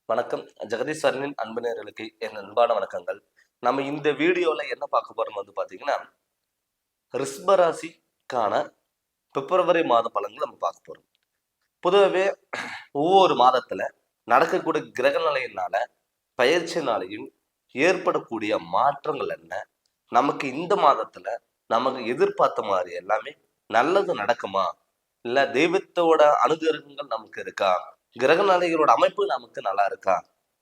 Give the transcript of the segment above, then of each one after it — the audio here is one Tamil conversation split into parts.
வணக்கம். ஜெகதீஸ்வரனின் அன்பு நேயர்களுக்கு என் அன்பான வணக்கங்கள். நம்ம இந்த வீடியோல என்ன பார்க்க போறோம்னு பார்த்தீங்கன்னா, ரிஷபராசிக்கான பிப்ரவரி மாத பலன்கள் நம்ம பார்க்க போறோம். பொதுவாவே ஒவ்வொரு மாதத்துல நடக்கக்கூடிய கிரக நிலையினால, பெயர்ச்சினாலையும் ஏற்படக்கூடிய மாற்றங்கள் என்ன? நமக்கு இந்த மாதத்துல நமக்கு எதிர்பார்த்த மாரி எல்லாமே நல்லது நடக்குமா? இல்ல தெய்வத்தோட அனுகிரகங்கள் நமக்கு இருக்கா? கிரக நிலைகளோட அமைப்பு நமக்கு நல்லா இருக்கா?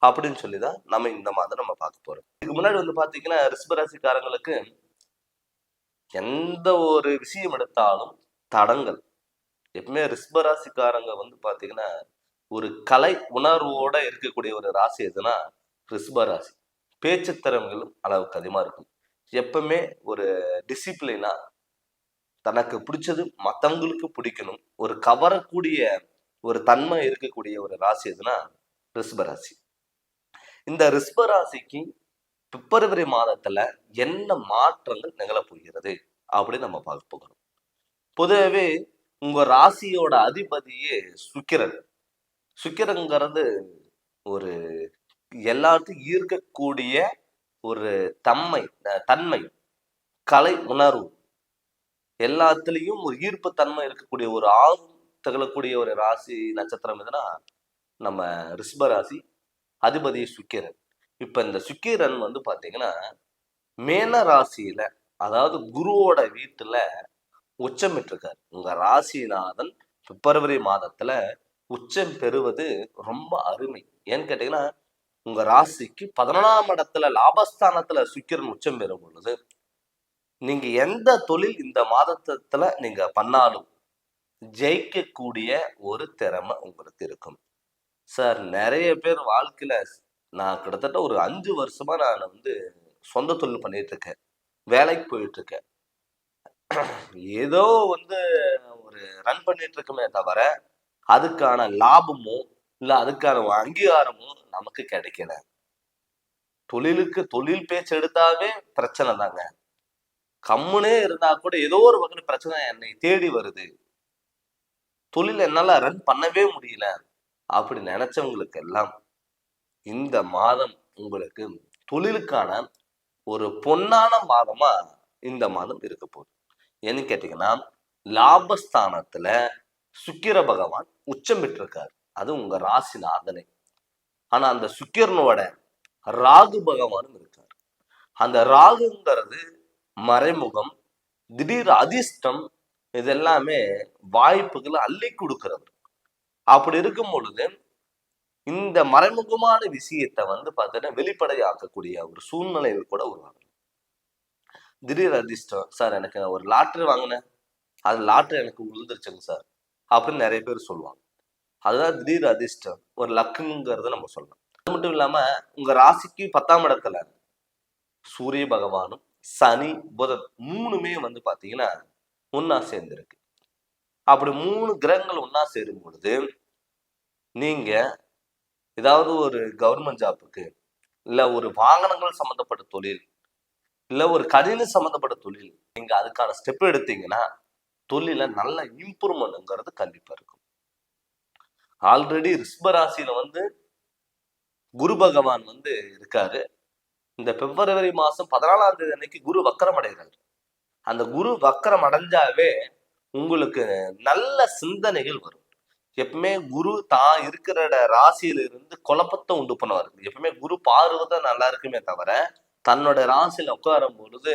அப்படின்னு சொல்லிதான் நம்ம இந்த மாதம் நம்ம பார்க்க போறோம். இதுக்கு முன்னாடி பாத்தீங்கன்னா, ரிஷபராசிக்காரங்களுக்கு எந்த ஒரு விஷயம் எடுத்தாலும் தடங்கள். எப்பவுமே ரிஷபராசிக்காரங்க பாத்தீங்கன்னா, ஒரு கலை உணர்வோட இருக்கக்கூடிய ஒரு ராசி எதுனா ரிஷபராசி. பேச்சு திறமைகளும் அளவுக்கு அதிகமா இருக்கும். எப்பவுமே ஒரு டிசிப்ளினா தனக்கு பிடிச்சது மத்தவங்களுக்கு பிடிக்கணும். ஒரு கவரக்கூடிய ஒரு தன்மை இருக்கக்கூடிய ஒரு ராசி எதுனா ரிஷபராசி. இந்த ரிஷபராசிக்கு பிப்ரவரி மாதத்துல என்ன மாற்றங்கள் நிகழப் போகிறது அப்படின்னு நம்ம பார்க்க போகிறோம். பொதுவாகவே உங்க ராசியோட அதிபதியே சுக்கிரன். சுக்கிரங்கிறது ஒரு எல்லாத்தையும் ஈர்க்கக்கூடிய ஒரு தன்மை, கலை உணர்வு, எல்லாத்துலேயும் ஒரு ஈர்ப்பு தன்மை இருக்கக்கூடிய ஒரு ஆர்வம் திகழக்கூடிய ஒரு ராசி நட்சத்திரம் எதுனா நம்ம ரிஷப ராசி, அதிபதி சுக்கிரன். இப்ப இந்த சுக்கிரன் பாத்தீங்கன்னா மேன ராசியில, அதாவது குருவோட வீட்டுல உச்சம் பெற்றிருக்காரு. உங்க ராசிநாதன் பிப்ரவரி மாதத்துல உச்சம் பெறுவது ரொம்ப அருமை. ஏன்னு கேட்டீங்கன்னா, உங்க ராசிக்கு 11ஆம் இடத்துல லாபஸ்தானத்துல சுக்கிரன் உச்சம் பெறும் பொழுது, நீங்க எந்த தொழில் இந்த மாதத்துல நீங்க பண்ணாலும் ஜெயிக்கக்கூடிய ஒரு திறமை உங்களுக்கு இருக்கும். சார், நிறைய பேர் வாழ்க்கையில நான் கிட்டத்தட்ட ஒரு 5 வருஷமா நான் சொந்த தொழில் பண்ணிட்டு இருக்கேன். வேலைக்கு போயிட்டு இருக்கேன். ஏதோ ஒரு ரன் பண்ணிட்டு இருக்கமே தவிர, அதுக்கான லாபமோ இல்ல அதுக்கான அங்கீகாரமோ நமக்கு கிடைக்கல. தொழில் பேச்சு எடுத்தாவே பிரச்சனை தாங்க. கம்முனே இருந்தா கூட ஏதோ ஒரு வகையில் பிரச்சனை என்னை தேடி வருது. தொழில் என்னால ரன் பண்ணவே முடியல அப்படி நினைச்சவங்களுக்கு எல்லாம் இந்த மாதம் உங்களுக்கு தொழிலுக்கான ஒரு பொன்னான மாதமா இந்த மாதம் இருக்க போகுது. ஏன்னு கேட்டீங்கன்னா, லாபஸ்தானத்துல சுக்கிர பகவான் உச்சம் பெற்றிருக்காரு. அது உங்க ராசிநாதனே. ஆனா அந்த சுக்கிரனோட ராகு பகவானும் இருக்காரு. அந்த ராகுங்கிறது மறைமுகம், திடீர் அதிர்ஷ்டம், இதெல்லாமே வாய்ப்புகளை அள்ளி கொடுக்கிறது. அப்படி இருக்கும் பொழுது இந்த மறைமுகமான விஷயத்தை பார்த்தீங்கன்னா வெளிப்படையாக்கக்கூடிய ஒரு சூழ்நிலைகள் கூட உருவாகும். திடீர் அதிர்ஷ்டம், சார் எனக்கு ஒரு லாட்டரி வாங்கினேன், அது லாட்டரி எனக்கு விழுந்துருச்சுங்க சார் அப்படின்னு நிறைய பேர் சொல்லுவாங்க. அதுதான் திடீர் அதிர்ஷ்டம், ஒரு லக்குங்கிறத நம்ம சொல்லலாம். அது மட்டும் இல்லாம உங்க ராசிக்கு 10ஆம் இடத்துல சூரிய பகவானும் சனி புதன் மூணுமே பாத்தீங்கன்னா ஒன்னா சேர்ந்திருக்கு. அப்படி 3 கிரகங்கள் ஒன்னா சேரும் பொழுது நீங்க ஏதாவது ஒரு கவர்மெண்ட் ஜாப்புக்கு, இல்ல ஒரு வாகனங்கள் சம்பந்தப்பட்ட தொழில், இல்ல ஒரு கணினி சம்பந்தப்பட்ட தொழில், நீங்க அதுக்கான ஸ்டெப் எடுத்தீங்கன்னா தொழில நல்ல இம்ப்ரூவ்மெண்ட்ங்கிறது கண்டிப்பா இருக்கும். ஆல்ரெடி ரிஷபராசியில குரு பகவான் இருக்காரு. இந்த பிப்ரவரி மாசம் 14ஆம் தேதி அன்னைக்கு குரு வக்கரம் அடைகிறாரு. அந்த குரு வக்கரம் அடைஞ்சாவே உங்களுக்கு நல்ல சிந்தனைகள் வரும். எப்பவுமே குரு தான் இருக்கிற ராசியில இருந்து குழப்பத்தை உண்டு பண்ணுவார். எப்பவுமே குரு பார்வதான் நல்லா இருக்குமே தவிர, தன்னோட ராசியில உட்காரும் பொழுது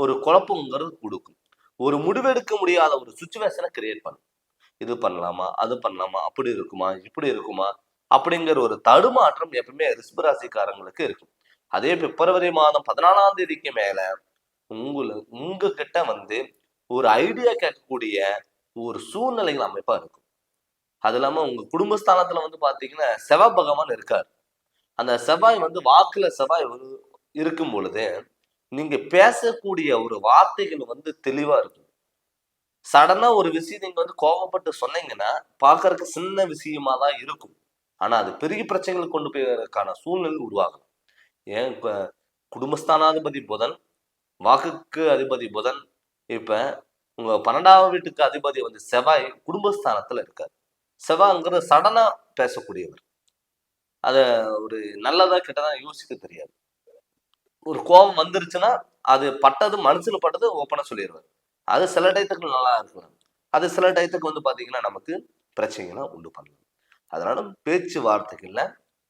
ஒரு குழப்பங்கிறது கொடுக்கும். ஒரு முடிவெடுக்க முடியாத ஒரு சுச்சுவேஷனை கிரியேட் பண்ணும். இது பண்ணலாமா, அது பண்ணலாமா, அப்படி இருக்குமா, இப்படி இருக்குமா அப்படிங்கிற ஒரு தடுமாற்றம் எப்பவுமே ரிஷபராசிக்காரங்களுக்கு இருக்கும். அதே பிப்ரவரி மாதம் 14ஆம் தேதிக்கு மேல உங்க கிட்ட ஒரு ஐடியா கேட்கக்கூடிய ஒரு சூழ்நிலைகள் அமைப்பா இருக்கும். அது இல்லாம உங்க குடும்பஸ்தானத்துல பாத்தீங்கன்னா செவ்வாய் பகவான் இருக்காரு. அந்த செவ்வாய் வாக்குல செவ்வாய் இருக்கும் பொழுது நீங்க பேசக்கூடிய ஒரு வார்த்தைகள் தெளிவா இருக்கும். சடனா ஒரு விஷயம் நீங்க கோபப்பட்டு சொன்னீங்கன்னா பாக்குறதுக்கு சின்ன விஷயமா தான் இருக்கும். ஆனா அது பெரிய பிரச்சனைகள் கொண்டு போயதற்கான சூழ்நிலை உருவாகும். ஏன் இப்ப குடும்பஸ்தானாதிபதி புதன், வாக்குக்கு அதிபதி புதன், இப்ப உங்க 12ஆவது வீட்டுக்கு அதிபதி செவ்வாய் குடும்பஸ்தானத்துல இருக்காரு. செவ்வாய்ங்கிறது சடனா பேசக்கூடியவர். அத ஒரு நல்லதா கெட்டதா யோசிக்க தெரியாது. ஒரு கோபம் வந்துருச்சுன்னா, அது பட்டது மனசுல பட்டது ஓப்பனா சொல்லிருவாரு. அது சில டயத்துக்கு நல்லா இருக்கலாம். அது சில டயத்துக்கு வந்து பார்த்தீங்கன்னா, நமக்கு பிரச்சனைகள உண்டு பண்ணலாம். அதனால பேச்சுவார்த்தைகள்ல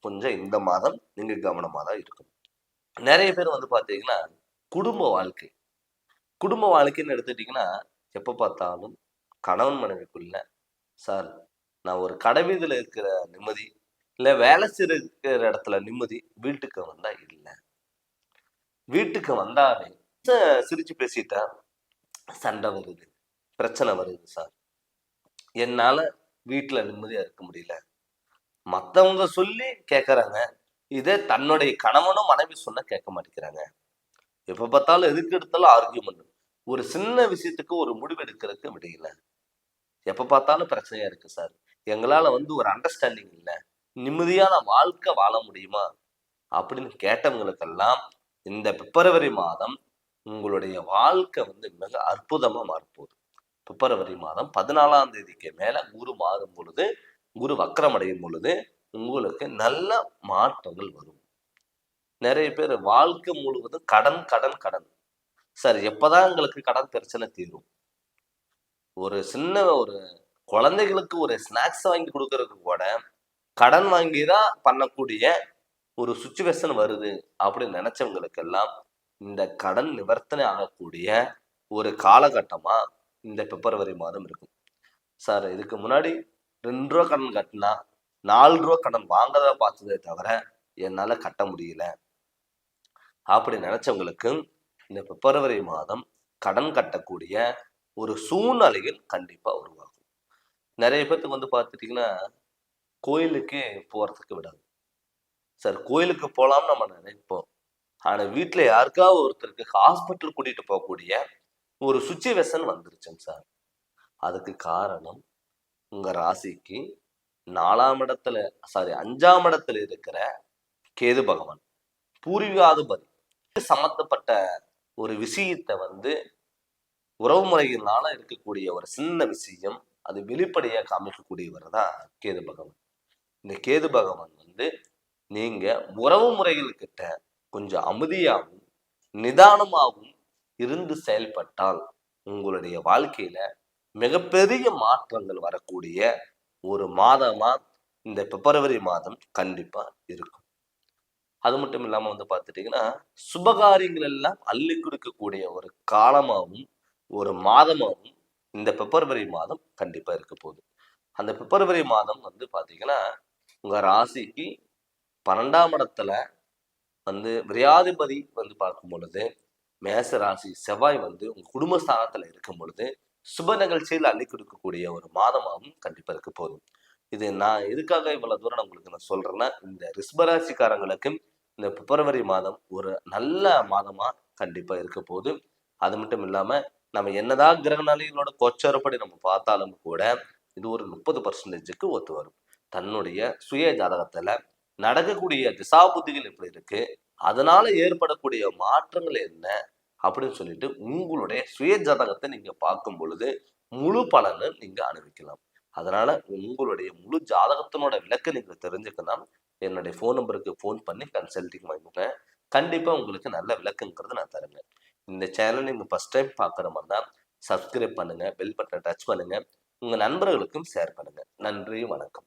கொஞ்சம் இந்த மாதம் நீங்க கவனமா தான் இருக்கணும். நெறைய பேர் வந்து பார்த்தீங்கன்னா, குடும்ப வாழ்க்கை. குடும்ப வாழ்க்கைன்னு எடுத்துட்டீங்கன்னா, எப்ப பார்த்தாலும் கணவன் மனைவிக்குள்ள, "சார், நான் ஒரு கடை வீதியில இருக்கிற நிம்மதி, இல்ல வேலை செய்ற இடத்துல நிம்மதி வீட்டுக்கு வந்தா இல்ல. வீட்டுக்கு வந்தாலே சிரிச்சு பேசிட்டா சண்டை வருது, பிரச்சனை வருது சார். என்னால வீட்ல நிம்மதியா இருக்க முடியல." மத்தவங்க சொல்லி கேட்கறாங்க. இதே தன்னுடைய கணவனும் மனைவி சொன்னா கேட்க மாட்டேங்கிறாங்க. எப்ப பார்த்தாலும் எதுக்கு எடுத்தாலும் ஆர்கியூமெண்ட். ஒரு சின்ன விஷயத்துக்கு ஒரு முடிவு எடுக்கிறதுக்கு முடியல. எப்ப பார்த்தாலும் பிரச்சனையா இருக்கு சார். எங்களால வந்து ஒரு அண்டர்ஸ்டாண்டிங் இல்ல. நிம்மதியான வாழ்க்கை வாழ முடியுமா? அப்படின்னு கேட்டவங்களுக்கெல்லாம் இந்த பிப்ரவரி மாதம் உங்களுடைய வாழ்க்கை வந்து மிக அற்புதமா மாறப்போகுது. பிப்ரவரி மாதம் 14ஆம் தேதிக்கு மேல குரு மாறும் பொழுது, குரு வக்ரம் அடையும் பொழுது உங்களுக்கு நல்ல மாற்றங்கள் வரும். நெறைய பேர் வாழ்க்கை முழுவதும் கடன், கடன், கடன். சார் எப்பதான் எங்களுக்கு கடன் பிரச்சனை தீரும்? ஒரு சின்ன ஒரு குழந்தைகளுக்கு ஒரு ஸ்நாக்ஸ் வாங்கி குடுக்கறதுக்கு கூட, கடன் வாங்கி தான் பண்ணக்கூடிய ஒரு சிச்சுவேஷன் வருது அப்படின்னு நெனச்சவங்களுக்கெல்லாம், இந்த கடன் நிவர்த்தனை ஆகக்கூடிய ஒரு காலகட்டமா இந்த பிப்ரவரி மாதம் இருக்கும். சார் இதுக்கு முன்னாடி ரூ. 2 கடன் கட்டுனா, ரூ. 4 கடன் வாங்கதா பார்த்ததே தவிர, என்னால கட்ட முடியல. அப்படி நெனச்சவங்களுக்கு, இந்த பிப்ரவரி மாதம் கடன் கட்டக்கூடிய ஒரு சூழ்நிலைகள் கண்டிப்பா உருவாகும். நெறைய பேத்துக்கு வந்து பார்த்துட்டீங்கன்னா, கோயிலுக்கே போறதுக்கு விடாது. சார் கோயிலுக்கு போலாம்னு நம்ம நினைப்போம். ஆனா வீட்ல யாருக்காவது ஒருத்தருக்கு ஹாஸ்பிட்டல் கூட்டிட்டு போகக்கூடிய ஒரு சிச்சுவேஷன் வந்துருச்சுங்க சார். அதுக்கு காரணம் உங்க ராசிக்கு 4ஆம் இடத்துல 5ஆம் இடத்துல இருக்கிற கேது பகவான். பூர்வீகாதிபதி சம்மந்தப்பட்ட ஒரு விஷயத்த வந்து உறவு முறையினால இருக்கக்கூடிய ஒரு சின்ன விஷயம், அது வெளிப்படையா காமிக்கக்கூடியவர் தான் கேது பகவான். இந்த கேது பகவான் வந்து நீங்க உறவு முறைகள் கிட்ட கொஞ்சம் அமைதியாகவும், நிதானமாகவும் இருந்து செயல்பட்டால், உங்களுடைய வாழ்க்கையில மிகப்பெரிய மாற்றங்கள் வரக்கூடிய ஒரு மாதமா இந்த பிப்ரவரி மாதம் கண்டிப்பா இருக்கும். அது மட்டும் இல்லாம வந்து பார்த்துட்டீங்கன்னா, சுபகாரியங்கள் எல்லாம் அள்ளி குடுக்கக்கூடிய ஒரு காலமாவும், ஒரு மாதமாவும் இந்த பிப்ரவரி மாதம் கண்டிப்பா இருக்க போகுது. அந்த பிப்ரவரி மாதம் வந்து பார்த்தீங்கன்னா, உங்க ராசிக்கு 12ஆம் இடத்துல வந்து விரையாதிபதி வந்து பார்க்கும் பொழுது, மேச ராசி செவ்வாய் வந்து உங்க குடும்ப ஸ்தானத்துல இருக்கும் பொழுது, சுப நிகழ்ச்சியில் அள்ளி கொடுக்கக்கூடிய ஒரு மாதமாவும் கண்டிப்பா இருக்க போகுது. இது நான் எதுக்காக இவ்வளவு தூரம் உங்களுக்கு நான் சொல்றேன்னா, இந்த ரிஷபராசிக்காரங்களுக்கு இந்த பிப்ரவரி மாதம் ஒரு நல்ல மாதமா கண்டிப்பா இருக்க போகுது. அது மட்டும் இல்லாம, நம்ம என்னதான் கிரக நிலைகளோட கோச்சாரப்படி நம்ம பார்த்தாலும் கூட, இது ஒரு 30%க்கு ஒத்து வரும். தன்னுடைய சுய ஜாதகத்துல நடக்கக்கூடிய திசாபுத்திகள் எப்படி இருக்கு? அதனால ஏற்படக்கூடிய மாற்றங்கள் என்ன? அப்படின்னு சொல்லிட்டு உங்களுடைய சுய ஜாதகத்தை நீங்க பார்க்கும் பொழுது, முழு பலன நீங்க அனுபவிக்கலாம். அதனால உங்களுடைய முழு ஜாதகத்தினோட விளக்க நீங்க தெரிஞ்சுக்கணும். என்னுடைய ஃபோன் நம்பருக்கு ஃபோன் பண்ணி கன்சல்டிங் வாங்குங்க. கண்டிப்பா உங்களுக்கு நல்ல விளக்கங்கிறத நான் தரேங்க. இந்த சேனல் நீங்க ஃபர்ஸ்ட் டைம் பார்க்குற மாரி இருந்தா, சப்ஸ்கிரைப் பண்ணுங்க, பெல் பட்டன டச் பண்ணுங்க. உங்க நண்பர்களுக்கும் ஷேர் பண்ணுங்க. நன்றி, வணக்கம்.